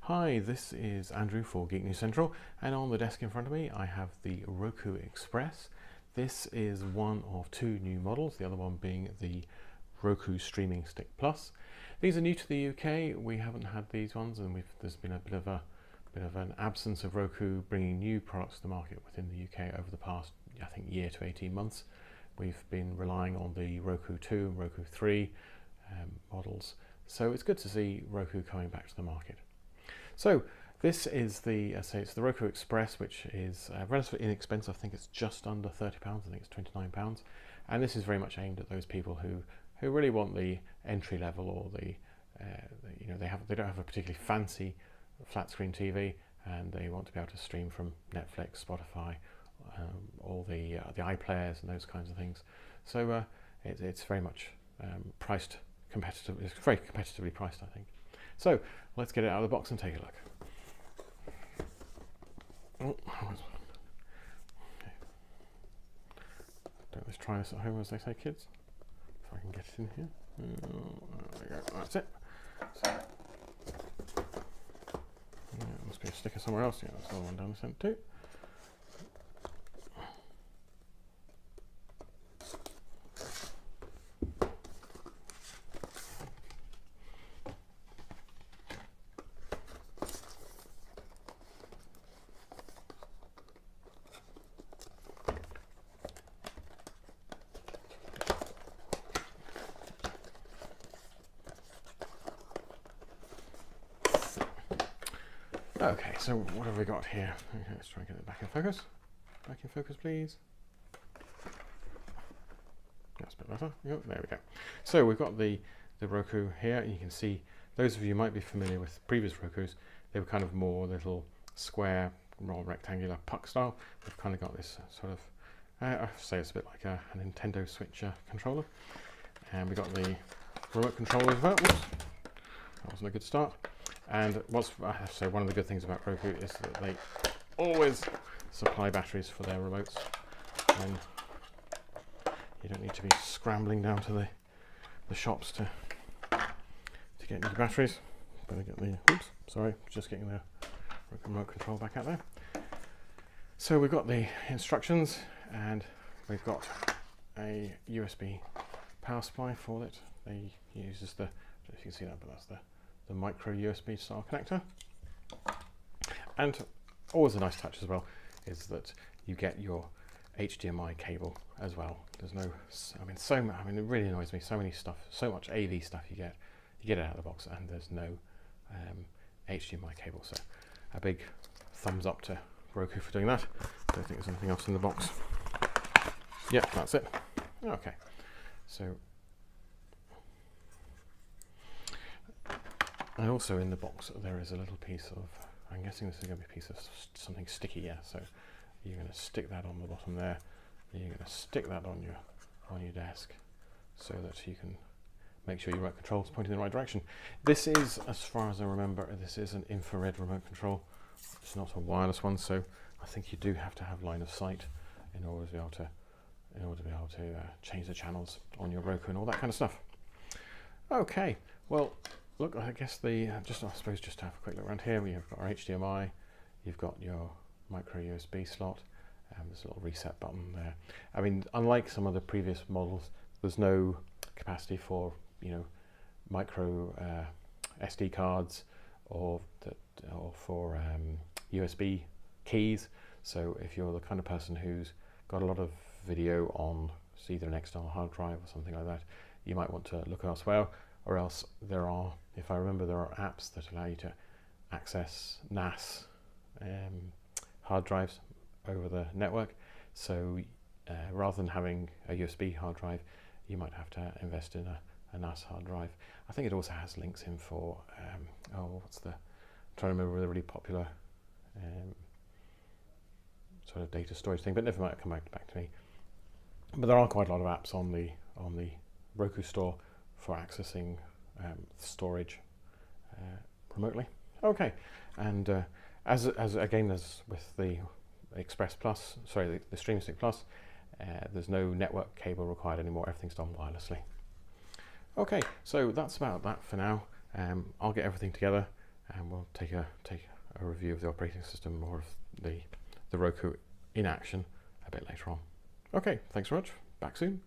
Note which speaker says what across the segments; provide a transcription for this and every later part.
Speaker 1: Hi, this is Andrew for Geek News Central, and on the desk in front of me I have the Roku Express. This is one of two new models, the other one being the Roku Streaming Stick Plus. These are new to the UK. We haven't had these ones, and there's been a bit of an absence of Roku bringing new products to the market within the UK over the past, I think, year to 18 months. We've been relying on the Roku 2 and Roku 3 models, so it's good to see Roku coming back to the market. So this is it's the Roku Express, which is relatively inexpensive. I think it's just under £30. I think it's £29, and this is very much aimed at those people who really want the entry level, or they don't have a particularly fancy flat screen TV, and they want to be able to stream from Netflix, Spotify, all the iPlayers and those kinds of things. So it's very much priced competitive. It's very competitively priced, I think. So let's get it out of the box and take a look. Okay. Let's try this at home, as they say, kids. If I can get it in here. There we go. That's it. So, must be a sticker somewhere else. Yeah, that's the one down the centre too. Okay, so what have we got here? Okay, let's try and get it back in focus. Back in focus, please. That's a bit better. Yep, there we go. So we've got the Roku here, and you can see, those of you who might be familiar with previous Rokus, they were kind of more little square, more rectangular puck style. We've kind of got this sort of, I say it's a bit like a Nintendo Switch controller. And we got the remote control as well. Oops, that wasn't a good start. And one of the good things about Roku is that they always supply batteries for their remotes, and you don't need to be scrambling down to the shops to get new batteries. Better get just getting the remote control back out there. So we've got the instructions, and we've got a USB power supply for it. They uses I don't know if you can see that, but that's the micro USB style connector. And always a nice touch as well is that you get your HDMI cable as well. There's no, it really annoys me, so much AV stuff you get it out of the box, and there's no HDMI cable. So a big thumbs up to Roku for doing that. I don't think there's anything else in the box. Yep, that's it. Okay, so. And also in the box there is a little piece of, I'm guessing this is going to be a piece of something sticky, yeah. So you're going to stick that on the bottom there, and you're going to stick that on your desk, so that you can make sure your remote control is pointing in the right direction. This is, as far as I remember, this is an infrared remote control. It's not a wireless one, so I think you do have to have line of sight in order to be able to change the channels on your Roku and all that kind of stuff. Okay, well. Look, I guess just to have a quick look around here. We have got our HDMI, you've got your micro USB slot, there's a little reset button there. I mean, unlike some of the previous models, there's no capacity for micro SD cards or for USB keys. So if you're the kind of person who's got a lot of video on either an external hard drive or something like that, you might want to look elsewhere. Or else there are apps that allow you to access NAS hard drives over the network. So rather than having a USB hard drive, you might have to invest in a NAS hard drive. I think it also has links in for I'm trying to remember the really popular sort of data storage thing, but never mind, it'll come back to me. But there are quite a lot of apps on the Roku store for accessing storage remotely. Okay, and as with the Express Plus, the Stream Stick Plus, there's no network cable required anymore. Everything's done wirelessly. Okay, so that's about that for now. I'll get everything together and we'll take a review of the operating system or of the Roku in action a bit later on. Okay, thanks very much. Back soon.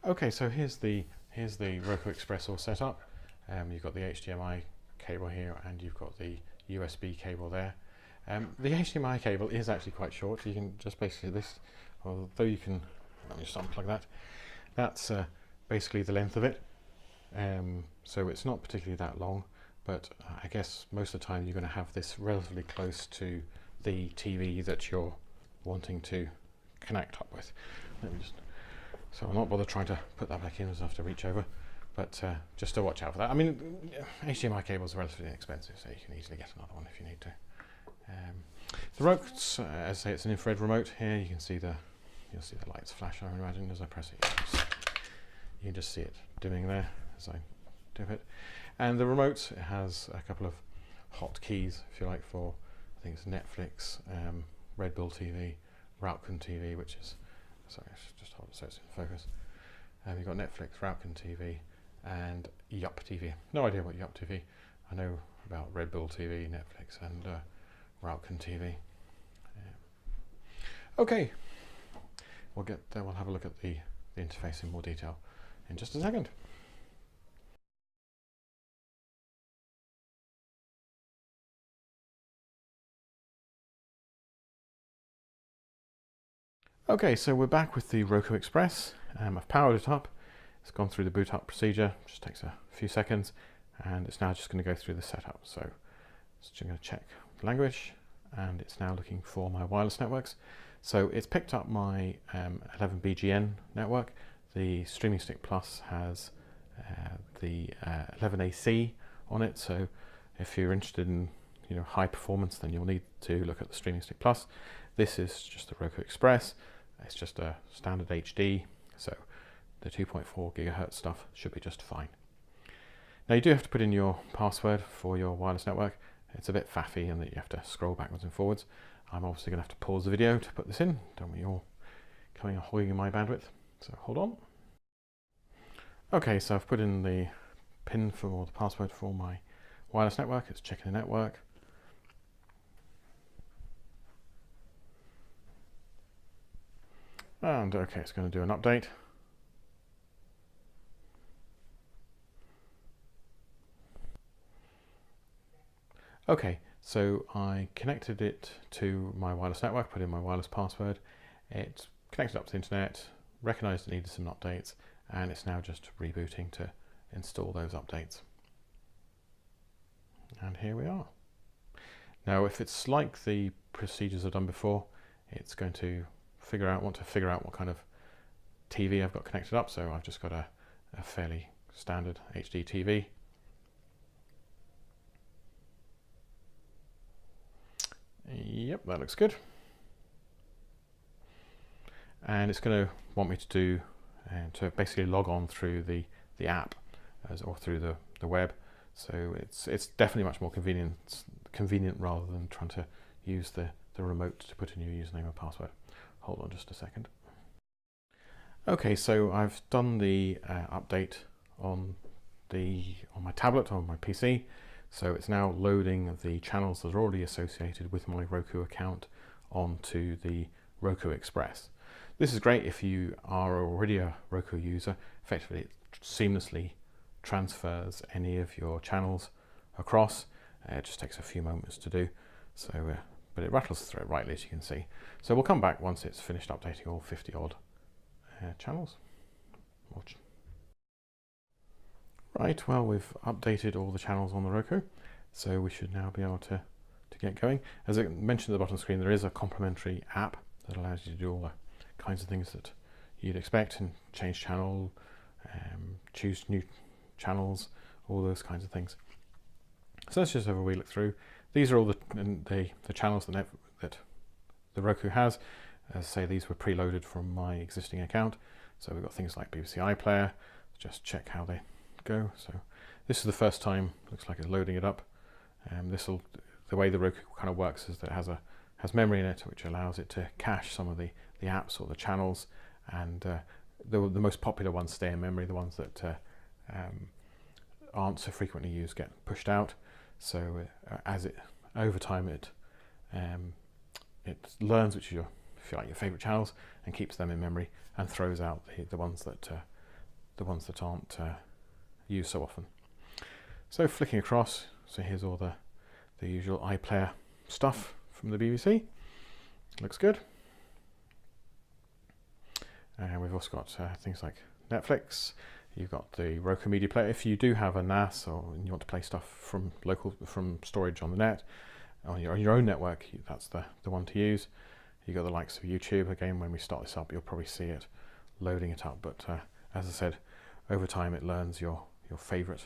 Speaker 1: Okay, so here's the Roku Express all set up. You've got the HDMI cable here, and you've got the USB cable there. The HDMI cable is actually quite short. You can just basically although you can, let me just unplug that. That's basically the length of it. So it's not particularly that long, but I guess most of the time you're going to have this relatively close to the TV that you're wanting to connect up with. So I'll not bother trying to put that back in, as I have to reach over, but just to watch out for that. I mean, HDMI cables are relatively inexpensive, so you can easily get another one if you need to. The Roku, as I say, it's an infrared remote. Here you can see you'll see the lights flash, I imagine, as I press it. You can just see it dimming there as I dip it. And the remote has a couple of hotkeys, if you like, for, I think it's Netflix, Red Bull TV, Roku TV, which is, sorry, just hold it so it's in focus. You've got Netflix, Roku TV, and Yup TV. No idea what Yup TV. I know about Red Bull TV, Netflix, and Roku TV. Okay, we'll have a look at the interface in more detail in just a second. Okay, so we're back with the Roku Express. I've powered it up. It's gone through the boot up procedure. Just takes a few seconds, and it's now just going to go through the setup. So it's just going to check the language, and it's now looking for my wireless networks. So it's picked up my 11BGN network. The Streaming Stick Plus has the 11AC on it. So if you're interested in high performance, then you'll need to look at the Streaming Stick Plus. This is just the Roku Express. It's just a standard HD, so the 2.4 gigahertz stuff should be just fine. Now you do have to put in your password for your wireless network. It's a bit faffy in that you have to scroll backwards and forwards. I'm obviously going to have to pause the video to put this in. Don't want you all coming and hogging my bandwidth, so hold on. Okay, so I've put in the PIN or the password for my wireless network. It's checking the network. And okay, it's going to do an update. Okay, so I connected it to my wireless network, put in my wireless password. It connected up to the internet, recognized it needed some updates, and it's now just rebooting to install those updates. And here we are. Now, if it's like the procedures I've done before, it's going to want to figure out what kind of TV I've got connected up. So I've just got a fairly standard HD TV. Yep, that looks good. And it's going to want me to basically log on through the app or through the web. So it's definitely much more convenient rather than trying to use the remote to put in your username and password. Hold on just a second. Okay, so I've done the update on my tablet, on my PC. So it's now loading the channels that are already associated with my Roku account onto the Roku Express. This is great if you are already a Roku user. Effectively, it seamlessly transfers any of your channels across. It just takes a few moments to do. So, but it rattles through it rightly, as you can see. So we'll come back once it's finished updating all 50 odd channels. Right, well, we've updated all the channels on the Roku, so we should now be able to get going. As I mentioned at the bottom of the screen, there is a complimentary app that allows you to do all the kinds of things that you'd expect, and change channel, choose new channels, all those kinds of things. So let's just have a wee look through. These are all the channels that the Roku has. As I say, these were preloaded from my existing account. So we've got things like BBC iPlayer. Just check how they go. So this is the first time, looks like it's loading it up. The way the Roku kind of works is that it has memory in it, which allows it to cache some of the apps or the channels, and the most popular ones stay in memory. The ones that aren't so frequently used get pushed out. So over time it learns which are your, if you like, your favourite channels and keeps them in memory and throws out the ones that aren't used so often. So flicking across, so here's all the usual iPlayer stuff from the BBC. Looks good. And we've also got things like Netflix. You've got the Roku media player. If you do have a NAS or you want to play stuff from storage on the net, on your own network, that's the one to use. You've got the likes of YouTube. Again, when we start this up, you'll probably see it loading it up. But as I said, over time it learns your favourite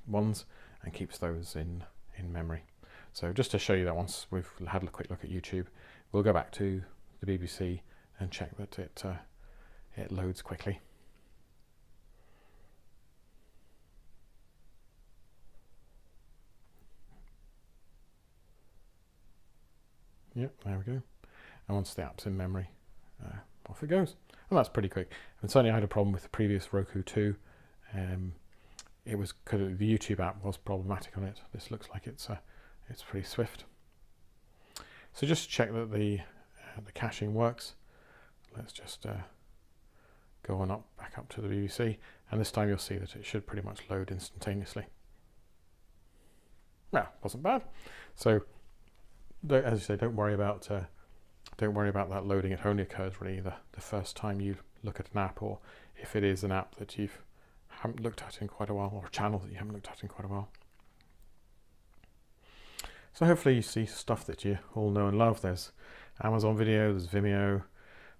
Speaker 1: ones and keeps those in memory. So just to show you that, once we've had a quick look at YouTube, we'll go back to the BBC and check that it loads quickly. Yep, there we go. And once the app's in memory, off it goes. And that's pretty quick. And certainly I had a problem with the previous Roku 2. It was because the YouTube app was problematic on it. This looks like it's pretty swift. So just to check that the caching works, let's just go on back up to the BBC, and this time you'll see that it should pretty much load instantaneously. Well, wasn't bad. So as you say, don't worry about that loading. It only occurs really the first time you look at an app, or if it is an app that you haven't looked at in quite a while, or a channel that you haven't looked at in quite a while. So hopefully you see stuff that you all know and love. There's Amazon Video, there's Vimeo,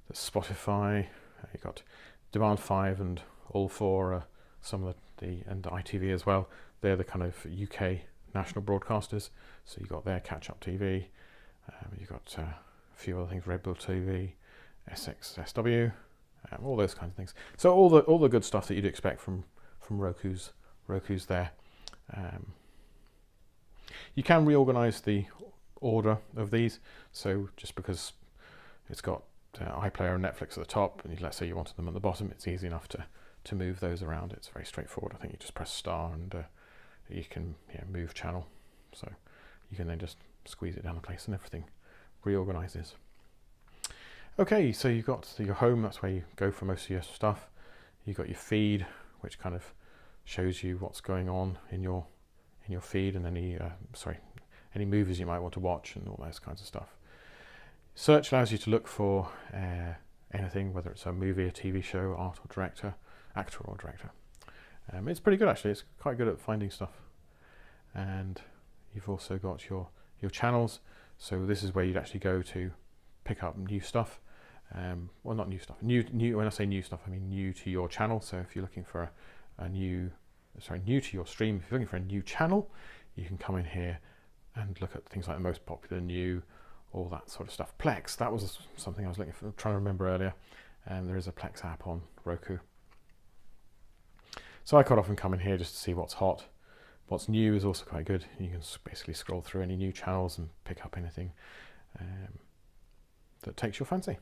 Speaker 1: there's Spotify, you've got Demand 5 and All 4, some of and ITV as well. They're the kind of UK national broadcasters, so you've got their catch-up TV. You've got a few other things, Red Bull TV, SXSW, all those kinds of things. So all the good stuff that you'd expect from Roku's there. You can reorganize the order of these. So just because it's got iPlayer and Netflix at the top, and let's say you wanted them at the bottom, it's easy enough to move those around. It's very straightforward. I think you just press star and you can move channel. So you can then just squeeze it down the place and everything reorganizes. Okay, so you've got your home, that's where you go for most of your stuff. You've got your feed, which kind of shows you what's going on in your feed, and any movies you might want to watch and all those kinds of stuff. Search allows you to look for anything, whether it's a movie, a TV show, actor or director. It's pretty good actually. It's quite good at finding stuff. And you've also got your channels. So this is where you'd actually go to pick up new stuff. Well, not new stuff. New. When I say new stuff, I mean new to your channel. So if you're looking for new to your stream, if you're looking for a new channel, you can come in here and look at things like the most popular new, all that sort of stuff. Plex, that was something I was trying to remember earlier. There is a Plex app on Roku. So I quite often come in here just to see what's hot. What's new is also quite good. You can basically scroll through any new channels and pick up anything that takes your fancy.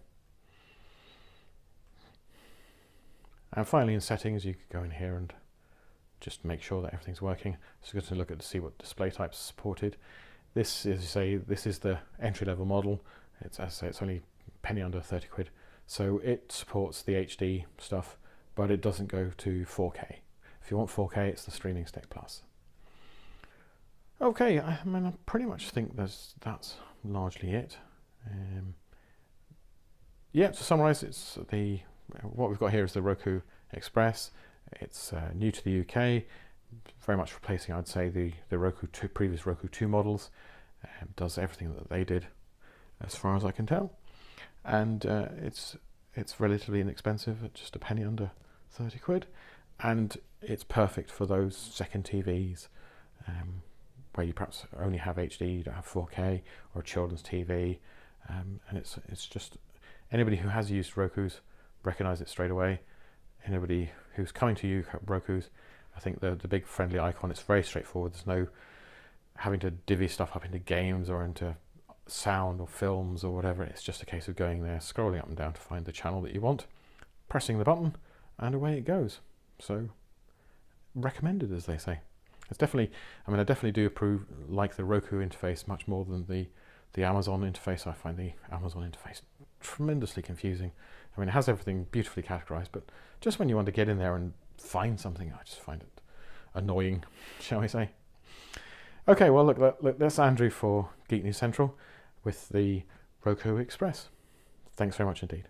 Speaker 1: And finally, in settings, you can go in here and just make sure that everything's working. So you're going to look to see what display types are supported. This is the entry-level model. As I say, it's only a penny under 30 quid. So it supports the HD stuff, but it doesn't go to 4K. If you want 4K, it's the Streaming Stick Plus. Okay, I pretty much think that's largely it. To summarise, what we've got here is the Roku Express. It's new to the UK, very much replacing, I'd say, the previous Roku 2 models. Does everything that they did, as far as I can tell, and it's relatively inexpensive at just a penny under 30 quid, and it's perfect for those second TVs where you perhaps only have HD, you don't have 4K, or a children's TV, and it's just anybody who has used Roku's recognise it straight away. Anybody who's coming to you Roku's, I think the big friendly icon, it's very straightforward. There's no having to divvy stuff up into games or into sound or films or whatever. It's just a case of going there, scrolling up and down to find the channel that you want, pressing the button, and away it goes. So recommended, as they say. It's definitely, I mean, I definitely do like the Roku interface much more than the Amazon interface. I find the Amazon interface tremendously confusing. I mean, it has everything beautifully categorized, but just when you want to get in there and find something, I just find it annoying, shall we say. Okay, well, look, that's Andrew for Geek News Central with the Roku Express. Thanks very much indeed.